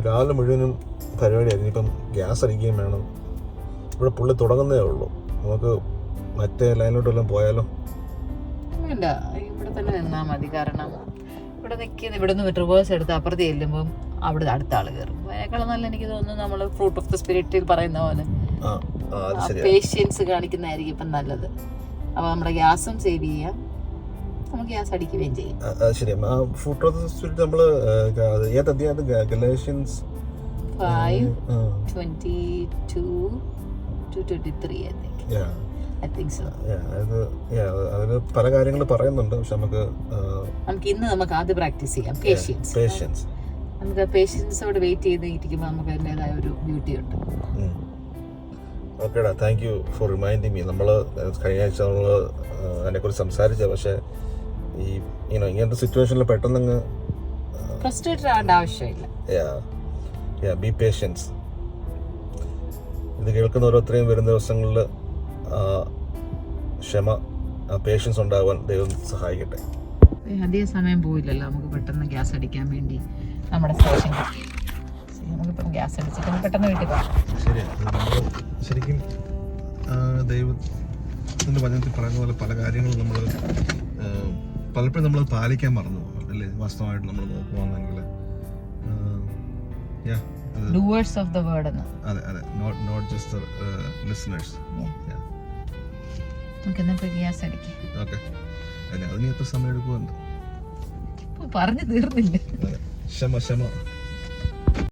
രാവിലെ മുഴുവനും പരിപാടിയായിരുന്നു. ഇനിയിപ്പം ഗ്യാസ് അടിക്കുകയും വേണം. ഇവിടെ പുള്ളി തുടങ്ങുന്നേ ഉള്ളൂ. നമുക്ക് മറ്റേ ലൈനിലോട്ടെല്ലാം പോയാലോ? ഇല്ല, ഇവിടെ തന്നെ നിന്നാൽ മതി. കാരണം ഇവിടെ നിൽക്കുന്ന ഇവിടെ നിന്ന് റിവേഴ്സ് എടുത്ത് അപ്പുറത്ത് ചെല്ലുമ്പം അവിടെ അടുത്ത ആള് കയറും. അതിനേക്കാളും നല്ല എനിക്ക് തോന്നുന്നു നമ്മൾ ഫ്രൂട്ട് ഓഫ് ദ സ്പിരിറ്റിൽ പറയുന്ന പോലെ പേഷ്യൻസ് കാണിക്കുന്നതായിരിക്കും ഇപ്പം നല്ലത്. അപ്പോൾ നമ്മുടെ ഗ്യാസും സേവ് ചെയ്യാം, നമുക്ക് ഗ്യാസ് അടിക്കുകയും ചെയ്യും. ശരി. ഫ്രൂട്ട് ഓഫ് ദ സ്പിരിറ്റ് നമ്മൾ ഏത് അധ്യായം? ഗലാഷ്യൻസ് 5:22-23 I think so. അതിൽ പല കാര്യങ്ങൾ പറയുന്നുണ്ട്. പക്ഷെ നമുക്ക് ഇന്ന് അത് പ്രാക്ടീസ് ചെയ്യാം. പേഷ്യൻസ് നമുക്ക് പേഷ്യൻസോട് വെയിറ്റ് ചെയ്ത് ഇരിക്കുമ്പോൾ നമുക്ക് അതിൻ്റെതായ ഒരു ബ്യൂട്ടി ഉണ്ട്. ഓക്കേടാ, thank you for reminding me. നമ്മൾ കഴിഞ്ഞ ആഴ്ച നമ്മൾ അതിനെക്കുറിച്ച് സംസാരിച്ച, പക്ഷേ ഈ ഇങ്ങനത്തെ സിറ്റുവേഷനിൽ പെട്ടെന്ന് ഫ്രസ്ട്രേറ്റഡ് ആവേണ്ട ആവശ്യമില്ല. Be patience. ഇത് കേൾക്കുന്ന ഓരോരുത്തരെയും വരുന്ന ദിവസങ്ങളിൽ ക്ഷമ, പേഷ്യൻസ് ഉണ്ടാവാൻ ദൈവം സഹായിക്കട്ടെ. അധികം സമയം പോയില്ലല്ലോ, നമുക്ക് പെട്ടെന്ന് ഗ്യാസ് അടിക്കാൻ വേണ്ടി നമ്മുടെ സ്റ്റേഷൻ കിട്ടി. നമുക്കിപ്പം ഗ്യാസ് അടിച്ചിട്ട് പെട്ടെന്ന് വീട്ടിൽ പോകാം. ശരിക്കും ദൈവത്തിൻ്റെ വചനത്തിൽ പറയുന്ന പോലെ പല കാര്യങ്ങളും നമ്മൾ പലപ്പോഴും നമ്മൾ പാലിക്കാൻ മറന്നു പോകും അല്ലേ? വാസ്തവമായിട്ട് നമ്മൾ നോക്കുകയാണെങ്കിൽ doers of the word എന്ന്. അതെ, not just the listeners. നമുക്ക് എന്നാ പോയി ഗ്യാസ് അടിക്കാം. ഓക്കെ, അതിന് എത്ര സമയം എടുക്കുമെന്ന് പറഞ്ഞു തീർന്നില്ല. ക്ഷമ